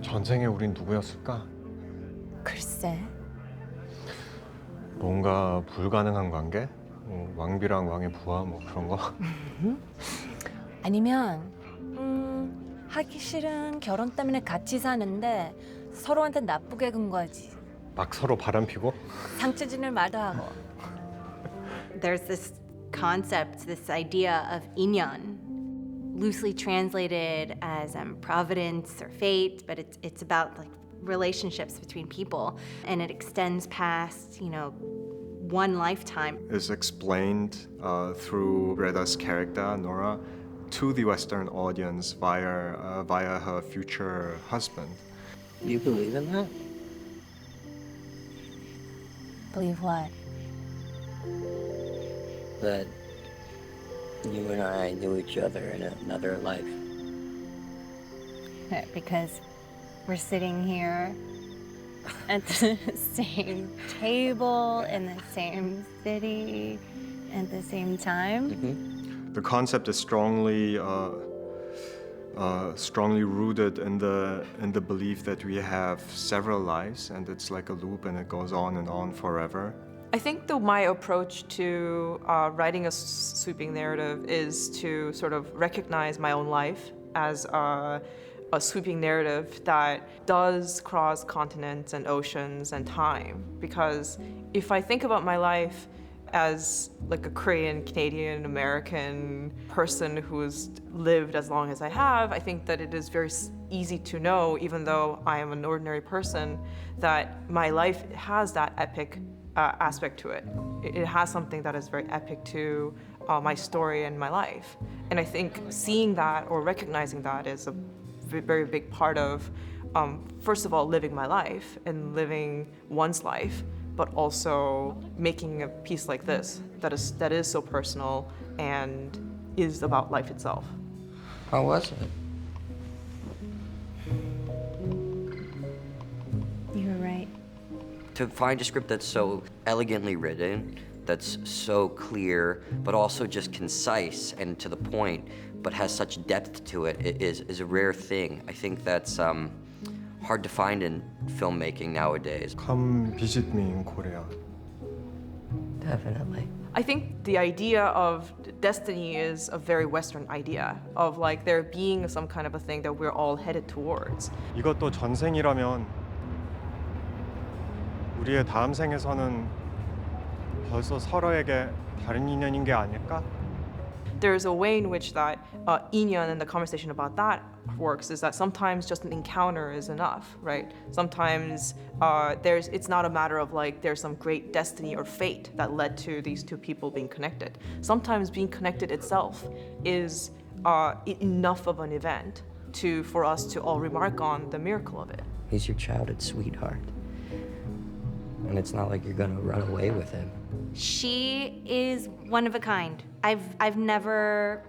전생에 우린 누구였을까? 글쎄. 뭔가 불가능한 관계? 왕비랑 왕의 부하 뭐 그런 거? 아니면 하기 싫은 결혼 때문에 같이 사는데 서로한테 나쁘게 군 거지. 막 서로 바람 피고? 상처지는 말도 하고. There's this concept, this idea of inyan, loosely translated as providence or fate, but it's about like relationships between people, and it extends past, one lifetime. Is explained through Reda's character, Nora, to the Western audience via her future husband. Do you believe in that? Believe what? That you and I knew each other in another life. Because we're sitting here at the same table in the same city at the same time. The concept is strongly rooted in the belief that we have several lives, and it's like a loop, and it goes on and on forever. I think my approach to writing a sweeping narrative is to sort of recognize my own life as a sweeping narrative that does cross continents and oceans and time. Because if I think about my life as like a Korean, Canadian, American person who's lived as long as I have, I think that it is very easy to know, even though I am an ordinary person, that my life has that epic aspect to it. It has something that is very epic to my story and my life. And I think seeing that or recognizing that is a very big part of, first of all, living my life and living one's life, but also making a piece like this that is so personal and is about life itself. How was it? You were right. To find a script that's so elegantly written, that's so clear, but also just concise and to the point, but has such depth to it, is a rare thing. I think that's hard to find in filmmaking nowadays. Come visit me in Korea. Definitely. I think the idea of destiny is a very Western idea of like there being some kind of a thing that we're all headed towards. 이것도 전생이라면 우리의 다음 생에서는 벌써 서로에게 다른 인연인 게 아닐까? There's a way in which that inyan and the conversation about that works is that sometimes just an encounter is enough, right? Sometimes it's not a matter of like there's some great destiny or fate that led to these two people being connected. Sometimes being connected itself is enough of an event for us to all remark on the miracle of it. He's your childhood sweetheart. And it's not like you're gonna run away with him. She is one of a kind. I've never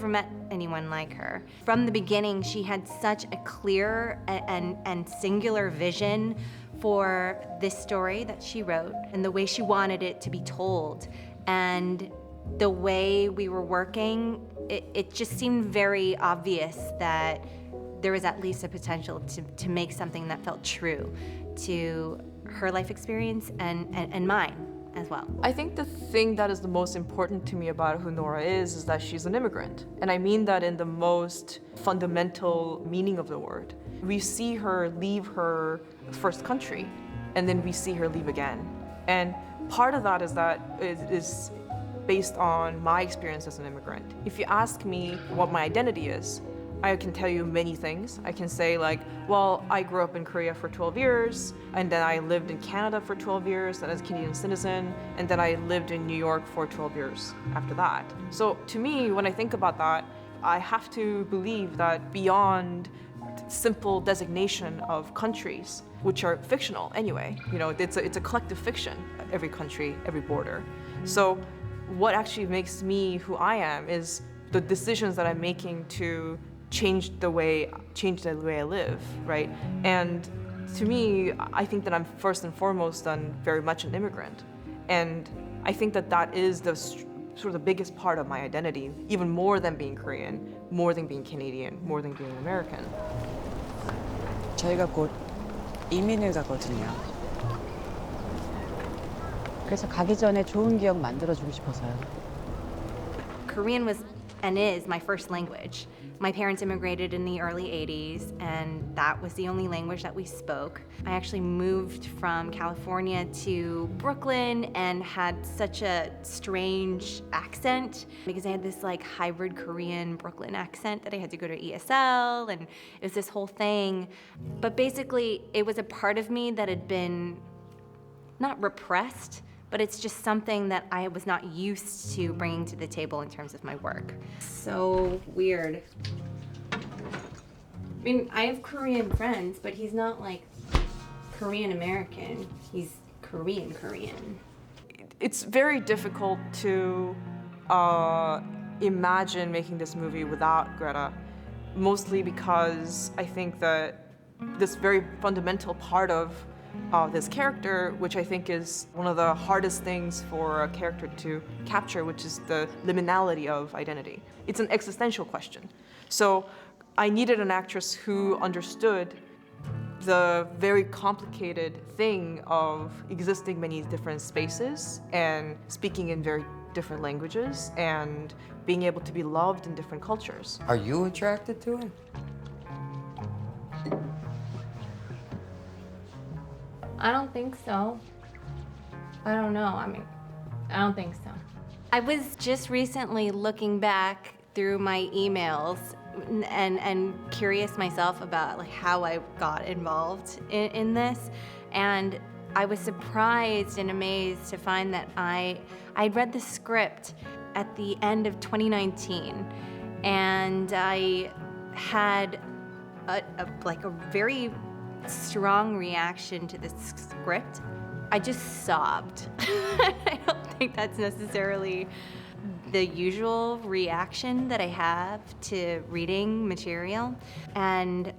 met anyone like her. From the beginning, she had such a clear and singular vision for this story that she wrote and the way she wanted it to be told. And the way we were working, it just seemed very obvious that there was at least a potential to make something that felt true to her life experience and mine as well. I think the thing that is the most important to me about who Nora is that she's an immigrant. And I mean that in the most fundamental meaning of the word. We see her leave her first country, and then we see her leave again. And part of that is based on my experience as an immigrant. If you ask me what my identity is, I can tell you many things. I can say like, well, I grew up in Korea for 12 years, and then I lived in Canada for 12 years as a Canadian citizen, and then I lived in New York for 12 years after that. So to me, when I think about that, I have to believe that beyond simple designation of countries, which are fictional anyway, it's a collective fiction, every country, every border. So what actually makes me who I am is the decisions that I'm making to change the way I live, right? And to me, I think that I'm first and foremost very much an immigrant. And I think that is the sort of the biggest part of my identity, even more than being Korean, more than being Canadian, more than being American. 저희가 곧 이민을 가거든요. 그래서 가기 전에 좋은 기억 만들어주고 싶어서요. Korean was and is my first language. My parents immigrated in the early 80s, and that was the only language that we spoke. I actually moved from California to Brooklyn and had such a strange accent because I had this like hybrid Korean Brooklyn accent that I had to go to ESL, and it was this whole thing. But basically, it was a part of me that had been not repressed, but it's just something that I was not used to bringing to the table in terms of my work. So weird. I mean, I have Korean friends, but he's not like Korean American. He's Korean Korean. It's very difficult to imagine making this movie without Greta, mostly because I think that this very fundamental part of this character, which I think is one of the hardest things for a character to capture, which is the liminality of identity. It's an existential question. So I needed an actress who understood the very complicated thing of existing many different spaces and speaking in very different languages and being able to be loved in different cultures. Are you attracted to it? I don't think so. I don't know. I mean, I don't think so. I was just recently looking back through my emails and curious myself about like how I got involved in this, and I was surprised and amazed to find that I'd read the script at the end of 2019, and I had a very strong reaction to this script. I just sobbed. I don't think that's necessarily the usual reaction that I have to reading material. And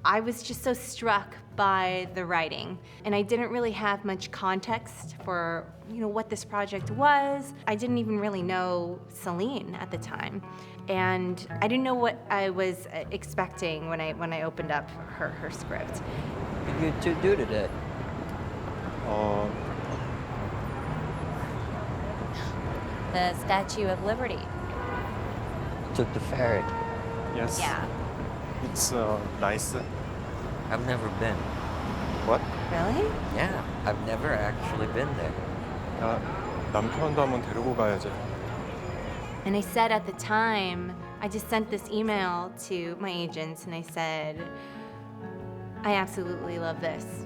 I was just so struck by the writing. And I didn't really have much context for, what this project was. I didn't even really know Celine at the time. And I didn't know what I was expecting when I opened up her script. What did you two do today? The Statue of Liberty. Took the ferry. Yes. Yeah. It's nice. I've never been. What? Really? Yeah, I've never actually been there. 남편도 한번 데리고 가야지. And I said at the time, I just sent this email to my agents and I said, I absolutely love this.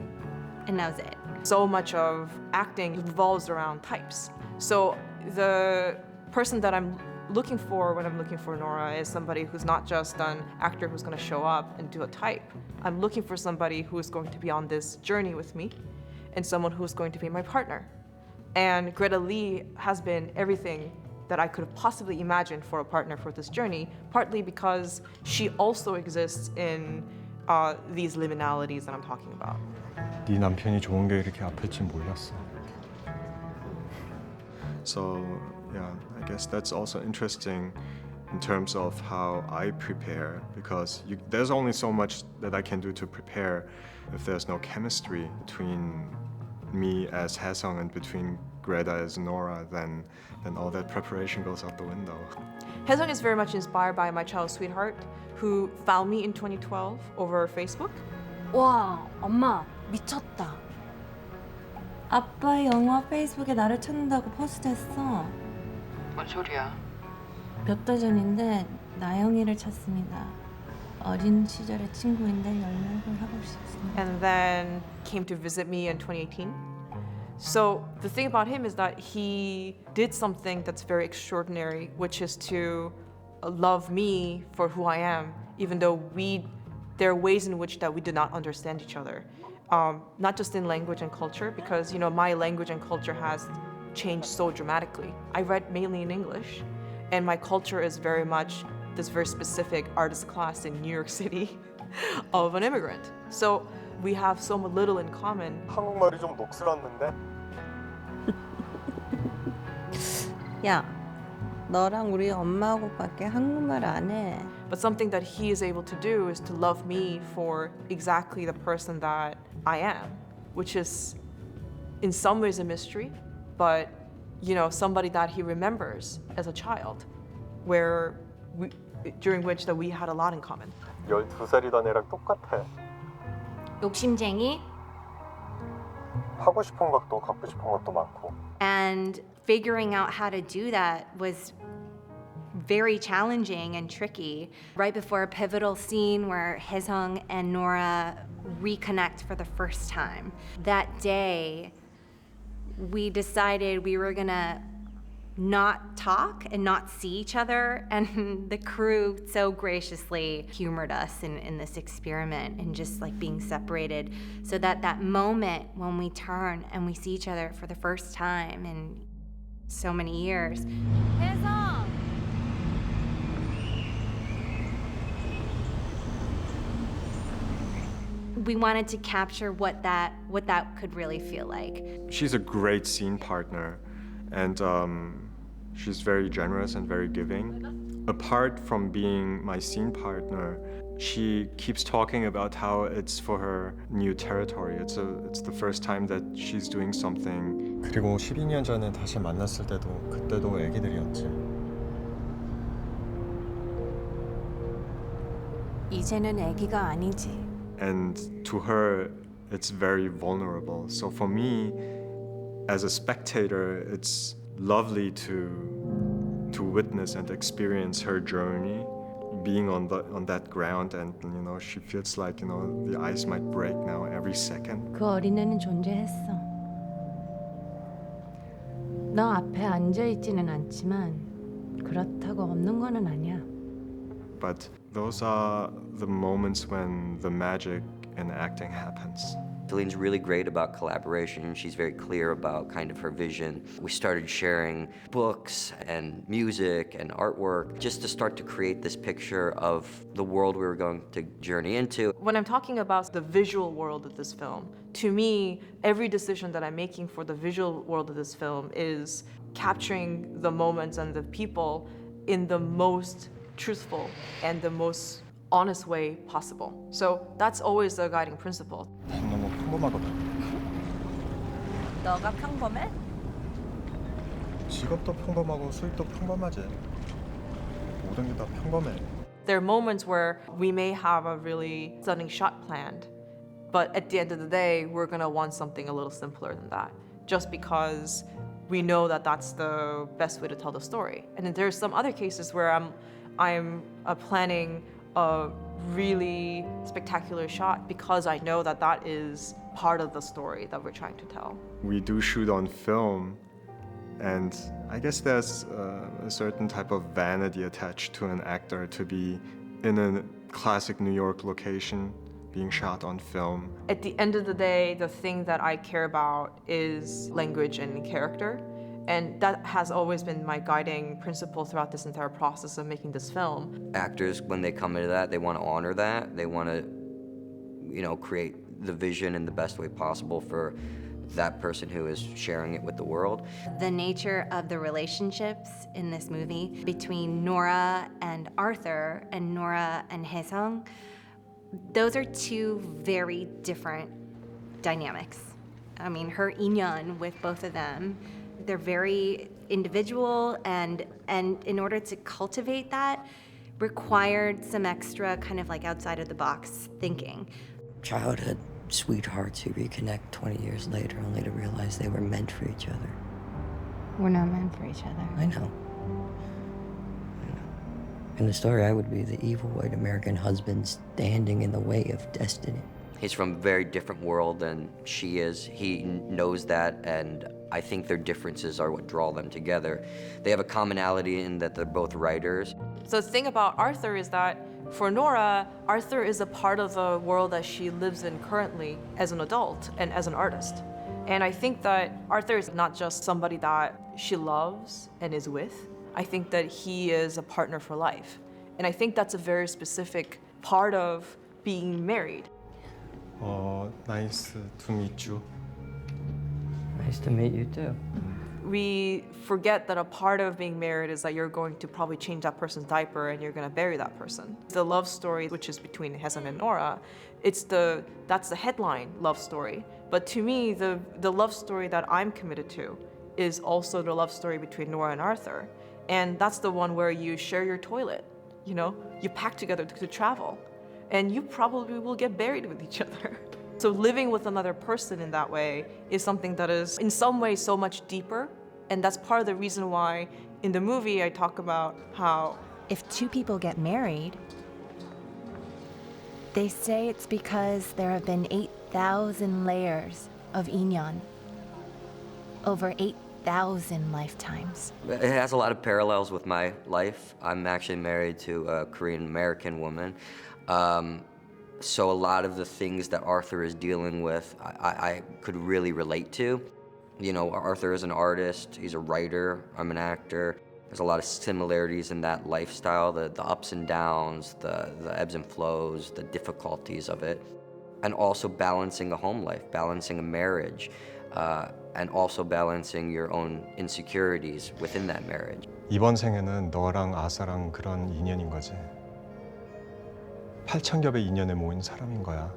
And that was it. So much of acting revolves around types. So the person that I'm looking for when I'm looking for Nora is somebody who's not just an actor who's going to show up and do a type. I'm looking for somebody who is going to be on this journey with me and someone who's going to be my partner. And Greta Lee has been everything that I could have possibly imagined for a partner for this journey, partly because she also exists in these liminalities that I'm talking about. 네 남편이 좋은 게 이렇게 아플지 몰랐어. So, yeah, I guess that's also interesting in terms of how I prepare, because there's only so much that I can do to prepare if there's no chemistry between me as Haesung and between Greta as Nora, then all that preparation goes out the window. Haesung is very much inspired by my childhood sweetheart, who found me in 2012 over Facebook. 와, 엄마 미쳤다. 아빠 영화 페이스북에 나를 찾는다고 포스트했어. 뭔 소리야? 몇 달 전인데 나영이를 찾습니다. 어린 시절의 친구인데 연락을 하고 싶습니다. And then came to visit me in 2018. So the thing about him is that he did something that's very extraordinary, which is to love me for who I am, even though there are ways in which that we did not understand each other. Not just in language and culture, because my language and culture has changed so dramatically. I read mainly in English, and my culture is very much this very specific artist class in New York City of an immigrant. So we have so little in common. 한국말이 좀 녹슬었는데? 야, 너랑 우리 엄마하고밖에 한국말 안 해. But something that he is able to do is to love me for exactly the person that I am, which is in some ways a mystery, but somebody that he remembers as a child, during which that we had a lot in common. 12살이던 애랑 똑같아. 욕심쟁이 하고 싶은 것도 갖고 싶은 것도 많고. and figuring out how to do that was very challenging and tricky. Right before a pivotal scene where Haesung and Nora reconnect for the first time. That day, we decided we were gonna not talk and not see each other, and the crew so graciously humored us in this experiment and just like being separated, so that moment when we turn and we see each other for the first time in so many years. Haesung! We wanted to capture what that could really feel like. She's a great scene partner, and she's very generous and very giving. Apart from being my scene partner, she keeps talking about how it's for her new territory. It's the first time that she's doing something. 그리고 12년 전에 다시 만났을 때도 그때도 애기들이었지. 이제는 애기가 아니지. And to her, it's very vulnerable. So for me, as a spectator, it's lovely to witness and experience her journey, being on that ground, and she feels like the ice might break now every second. 그 어린애는 존재했어. 너 앞에 앉아 있지는 않지만 그렇다고 없는 거는 아니야. But those are the moments when the magic in acting happens. Celine's really great about collaboration. She's very clear about kind of her vision. We started sharing books and music and artwork just to start to create this picture of the world we were going to journey into. When I'm talking about the visual world of this film, to me, every decision that I'm making for the visual world of this film is capturing the moments and the people in the most truthful and the most honest way possible. So that's always the guiding principle. 너무 평범하거든. 너가 평범해? 직업도 평범하고 수입도 평범하지. 모든 게 다 평범해. There are moments where we may have a really stunning shot planned, but at the end of the day, we're gonna want something a little simpler than that, just because we know that that's the best way to tell the story. And then there's some other cases where I'm planning a really spectacular shot because I know that that is part of the story that we're trying to tell. We do shoot on film, and I guess there's a certain type of vanity attached to an actor to be in a classic New York location being shot on film. At the end of the day, the thing that I care about is language and character. And that has always been my guiding principle throughout this entire process of making this film. Actors, when they come into that, they want to honor that. They want to, create the vision in the best way possible for that person who is sharing it with the world. The nature of the relationships in this movie between Nora and Arthur and Nora and Haesung, those are two very different dynamics. I mean, her inyeon with both of them, they're very individual, and in order to cultivate that required some extra kind of like outside of the box thinking. Childhood sweethearts who reconnect 20 years later only to realize they were meant for each other. We're not meant for each other. I know. In the story, I would be the evil white American husband standing in the way of destiny. He's from a very different world than she is. He knows that, and I think their differences are what draw them together. They have a commonality in that they're both writers. So the thing about Arthur is that for Nora, Arthur is a part of the world that she lives in currently as an adult and as an artist. And I think that Arthur is not just somebody that she loves and is with. I think that he is a partner for life. And I think that's a very specific part of being married. Nice to meet you. Nice to meet you too. we forget that a part of being married is that you're going to probably change that person's diaper and you're going to bury that person. The love story, which is between Haesung and Nora, that's the headline love story. But to me, the love story that I'm committed to is also the love story between Nora and Arthur. And that's the one where you share your toilet, you know? You pack together to travel. And you probably will get buried with each other. So living with another person in that way is something that is in some ways so much deeper. And that's part of the reason why in the movie I talk about how If two people get married, they say it's because there have been 8,000 layers of inyan over 8,000 lifetimes. It has a lot of parallels with my life. I'm actually married to a Korean American woman. So a lot of the things that Arthur is dealing with, I could really relate to. You know, Arthur is an artist, he's a writer, I'm an actor. There's a lot of similarities in that lifestyle, the ups and downs, the ebbs and flows, the difficulties of it. And also balancing a home life, balancing a marriage, and also balancing your own insecurities within that marriage. 이번 생에는 너랑 아사랑 그런 인연인 거지. 8,000겹의 인연에 모인 사람인 거야.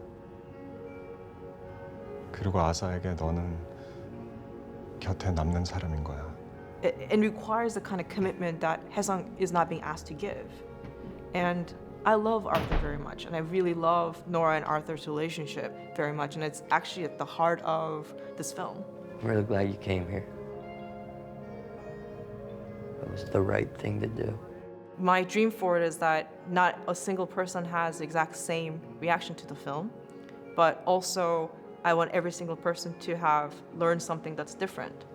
그리고 아사에게 너는 곁에 남는 사람인 거야. it requires the kind of commitment that Haesung is not being asked to give. And I love Arthur very much, and I really love Nora and Arthur's relationship very much, and it's actually at the heart of this film. I'm really glad you came here. It was the right thing to do. My dream for it is that not a single person has the exact same reaction to the film, but also I want every single person to have learned something that's different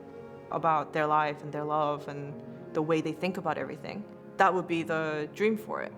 about their life and their love and the way they think about everything. That would be the dream for it.